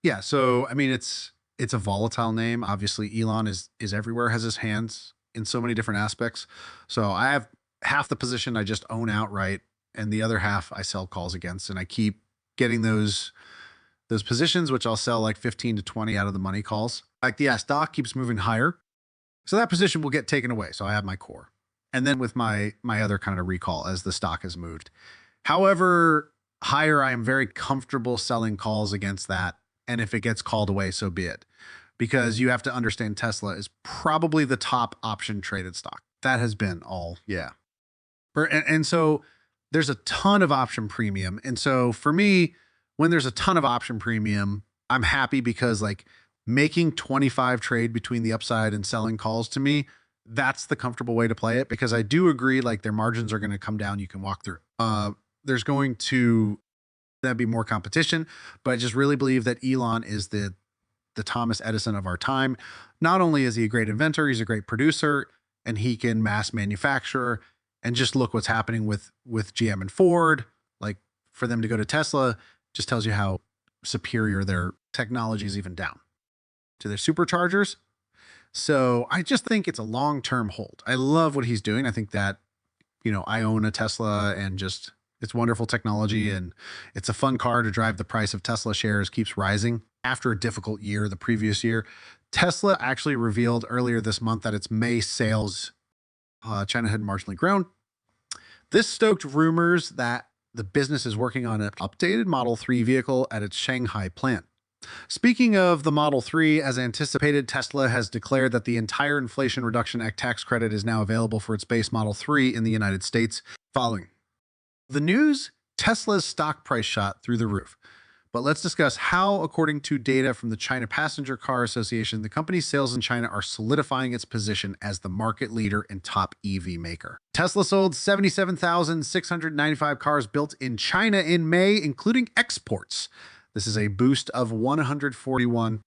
Yeah, so I mean, it's a volatile name. Obviously, Elon is everywhere, has his hands in so many different aspects. So I have half the position I just own outright, and the other half I sell calls against, and I keep getting those positions, which I'll sell like 15 to 20 out of the money calls. Like the stock keeps moving higher, so that position will get taken away. So I have my core, and then with my other kind of recall as the stock has moved. However, higher, I am very comfortable selling calls against that. And if it gets called away, so be it. Because you have to understand Tesla is probably the top option traded stock. That has been all, yeah. And so there's a ton of option premium. And so for me, when there's a ton of option premium, I'm happy because like making 25 trade between the upside and selling calls to me, that's the comfortable way to play it because I do agree like their margins are going to come down. You can walk through. There's going to that'd be more competition, but I just really believe that Elon is the Thomas Edison of our time. Not only is he a great inventor, he's a great producer, and he can mass manufacture. And just look what's happening with GM and Ford. Like for them to go to Tesla just tells you how superior their technology is even down to their superchargers. So I just think it's a long-term hold. I love what he's doing. I think that, I own a Tesla and just it's wonderful technology and it's a fun car to drive. The price of Tesla shares keeps rising after a difficult year the previous year. Tesla actually revealed earlier this month that its May sales, China had marginally grown. This stoked rumors that the business is working on an updated Model 3 vehicle at its Shanghai plant. Speaking of the Model 3, as anticipated, Tesla has declared that the entire Inflation Reduction Act tax credit is now available for its base Model 3 in the United States. Following the news, Tesla's stock price shot through the roof. But let's discuss how, according to data from the China Passenger Car Association, the company's sales in China are solidifying its position as the market leader and top EV maker. Tesla sold 77,695 cars built in China in May, including exports. This is a boost of 141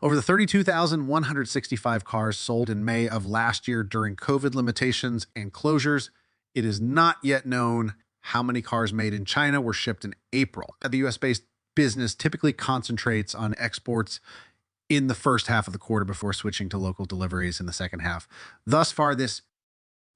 over the 32,165 cars sold in May of last year during COVID limitations and closures. It is not yet known how many cars made in China were shipped in April. The US-based business typically concentrates on exports in the first half of the quarter before switching to local deliveries in the second half. Thus far this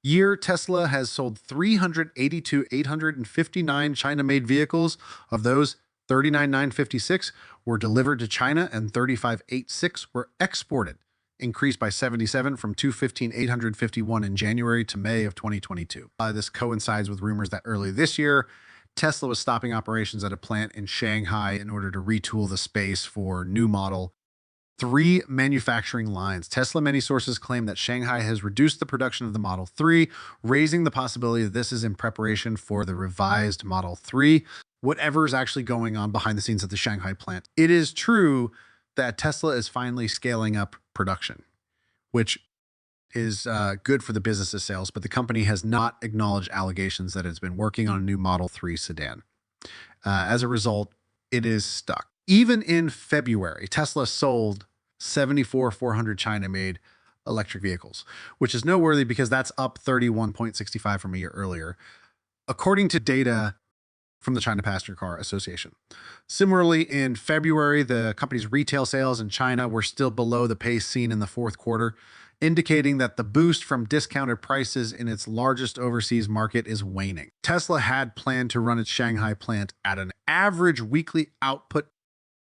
year, Tesla has sold 382,859 China-made vehicles. Of those, 39,956 were delivered to China and 35,806 were exported, increased by 77 from 215,851 in January to May of 2022. This coincides with rumors that early this year, Tesla was stopping operations at a plant in Shanghai in order to retool the space for new Model 3 manufacturing lines. Tesla many sources claim that Shanghai has reduced the production of the Model 3, raising the possibility that this is in preparation for the revised Model 3, whatever is actually going on behind the scenes at the Shanghai plant. It is true that Tesla is finally scaling up production, which is good for the business's sales, but the company has not acknowledged allegations that it's been working on a new Model 3 sedan. As a result, it is stuck. Even in February, Tesla sold 74,400 China-made electric vehicles, which is noteworthy because that's up 31.65 from a year earlier, according to data from the China Passenger Car Association. Similarly, in February, the company's retail sales in China were still below the pace seen in the fourth quarter, indicating that the boost from discounted prices in its largest overseas market is waning. Tesla had planned to run its Shanghai plant at an average weekly output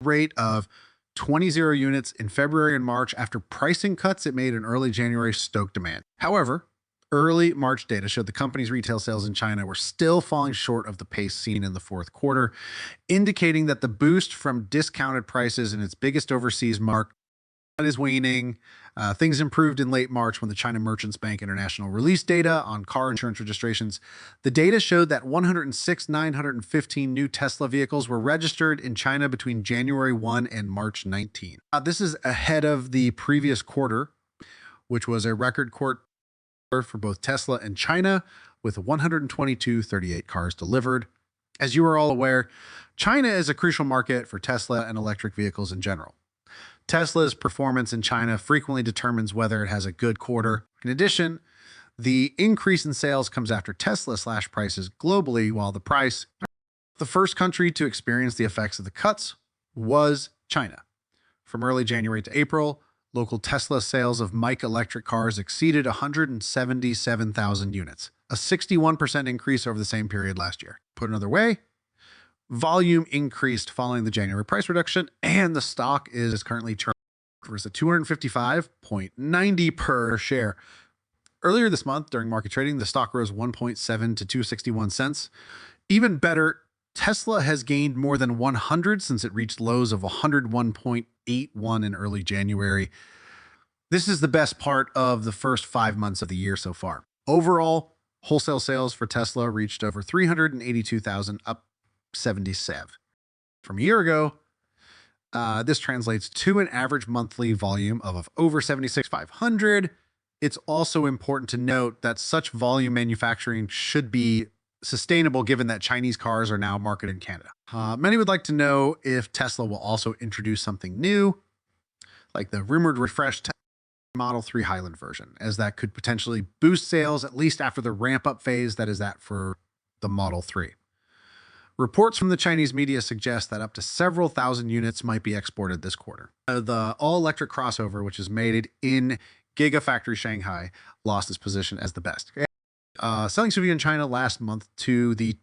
rate of 20 units in February and March after pricing cuts it made in early January stoked demand. However, early March data showed the company's retail sales in China were still falling short of the pace seen in the fourth quarter, indicating that the boost from discounted prices in its biggest overseas market is waning. Things improved in late March when the China Merchants Bank International released data on car insurance registrations. The data showed that 106,915 new Tesla vehicles were registered in China between January 1 and March 19. This is ahead of the previous quarter, which was a record quarter for both Tesla and China, with 122,38 cars delivered. As you are all aware, China is a crucial market for Tesla and electric vehicles in general. Tesla's performance in China frequently determines whether it has a good quarter. In addition, the increase in sales comes after Tesla slashed prices globally, while the first country to experience the effects of the cuts was China. From early January to April, local Tesla sales of mic electric cars exceeded 177,000 units, a 61% increase over the same period last year. Put another way, volume increased following the January price reduction, and the stock is currently trading at 255.90 per share. Earlier this month, during market trading, the stock rose 1.7 to 261 cents. Even better, Tesla has gained more than 100 since it reached lows of 101.81 in early January. This is the best part of the first 5 months of the year so far. Overall, wholesale sales for Tesla reached over 382,000, up 77. From a year ago, this translates to an average monthly volume of over 76,500. It's also important to note that such volume manufacturing should be sustainable given that Chinese cars are now marketed in Canada. Many would like to know if Tesla will also introduce something new, like the rumored refreshed Model 3 Highland version, as that could potentially boost sales, at least after the ramp-up phase that is that for the Model 3. Reports from the Chinese media suggest that up to several thousand units might be exported this quarter. The all-electric crossover, which is made in Gigafactory Shanghai, lost its position as the best. Selling super in China last month to the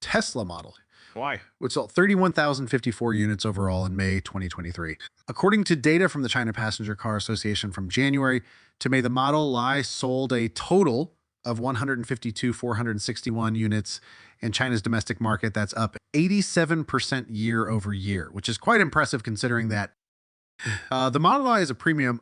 Tesla model. Why? Which sold 31,054 units overall in May 2023. According to data from the China Passenger Car Association from January to May, the Model Y sold a total of 152,461 units in China's domestic market. That's up 87% year over year, which is quite impressive considering that the Model Y is a premium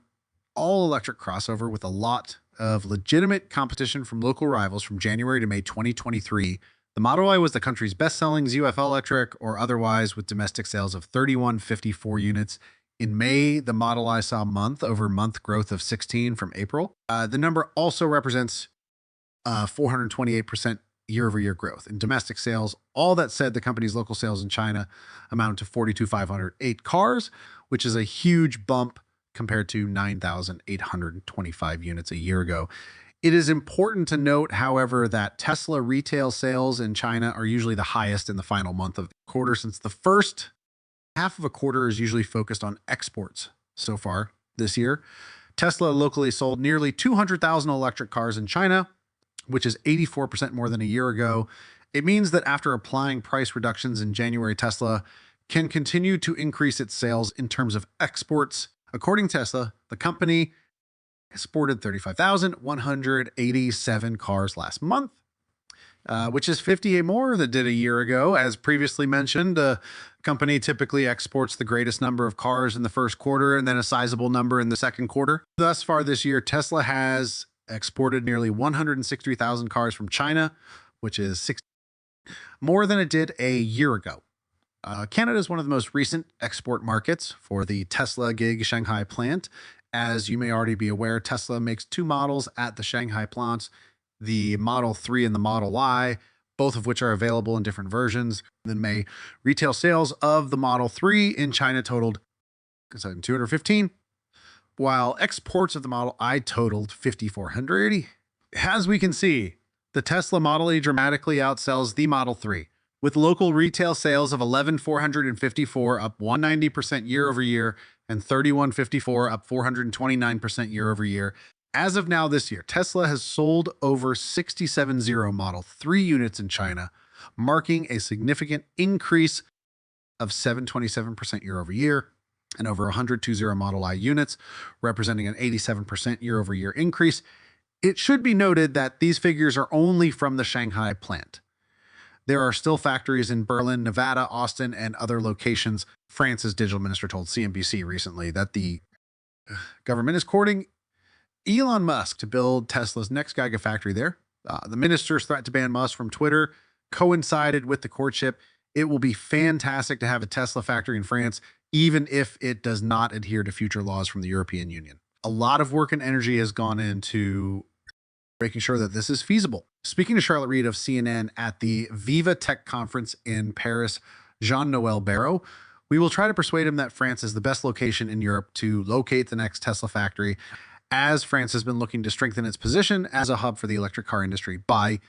all-electric crossover with a lot of legitimate competition from local rivals from January to May 2023. The Model Y was the country's best-selling ZUF electric or otherwise, with domestic sales of 3,154 units. In May, the Model Y saw month-over-month growth of 16 from April. The number also represents 428% year-over-year growth in domestic sales. All that said, the company's local sales in China amounted to 42,508 cars, which is a huge bump compared to 9,825 units a year ago. It is important to note, however, that Tesla retail sales in China are usually the highest in the final month of the quarter, since the first half of a quarter is usually focused on exports. So far this year, Tesla locally sold nearly 200,000 electric cars in China, which is 84% more than a year ago. It means that after applying price reductions in January, Tesla can continue to increase its sales in terms of exports. According to Tesla, the company exported 35,187 cars last month, which is 58 more than it did a year ago. As previously mentioned, the company typically exports the greatest number of cars in the first quarter and then a sizable number in the second quarter. Thus far this year, Tesla has exported nearly 163,000 cars from China, which is 60 more than it did a year ago. Canada is one of the most recent export markets for the Tesla Gig Shanghai plant. As you may already be aware, Tesla makes two models at the Shanghai plants, the Model 3 and the Model Y, both of which are available in different versions. In May, retail sales of the Model 3 in China totaled 215, while exports of the Model I totaled 5,480. As we can see, the Tesla Model E dramatically outsells the Model 3, with local retail sales of 11,454, up 190% year over year, and 3,154, up 429% year over year. As of now this year, Tesla has sold over 67,000 Model 3 units in China, marking a significant increase of 727% year over year, and over 120 Model I units, representing an 87% year over year increase. It should be noted that these figures are only from the Shanghai plant. There are still factories in Berlin, Nevada, Austin, and other locations. France's digital minister told CNBC recently that the government is courting Elon Musk to build Tesla's next gigafactory there. The minister's threat to ban Musk from Twitter coincided with the courtship. It will be fantastic to have a Tesla factory in France, even if it does not adhere to future laws from the European Union. A lot of work and energy has gone into making sure that this is feasible. Speaking to Charlotte Reed of CNN at the Viva Tech conference in Paris, Jean-Noel Barrot, we will try to persuade him that France is the best location in Europe to locate the next Tesla factory, as France has been looking to strengthen its position as a hub for the electric car industry by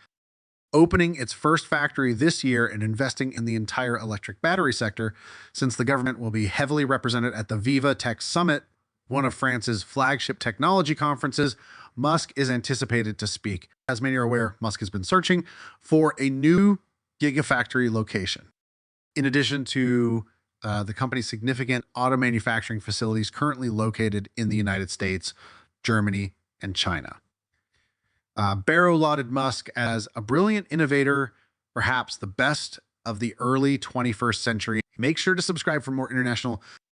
opening its first factory this year and investing in the entire electric battery sector, since the government will be heavily represented at the Viva Tech Summit, one of France's flagship technology conferences. Musk is anticipated to speak. As many are aware, Musk has been searching for a new gigafactory location. In addition to the company's significant auto manufacturing facilities currently located in the United States, Germany, and China. Barrow lauded Musk as a brilliant innovator, perhaps the best of the early 21st century. Make sure to subscribe for more international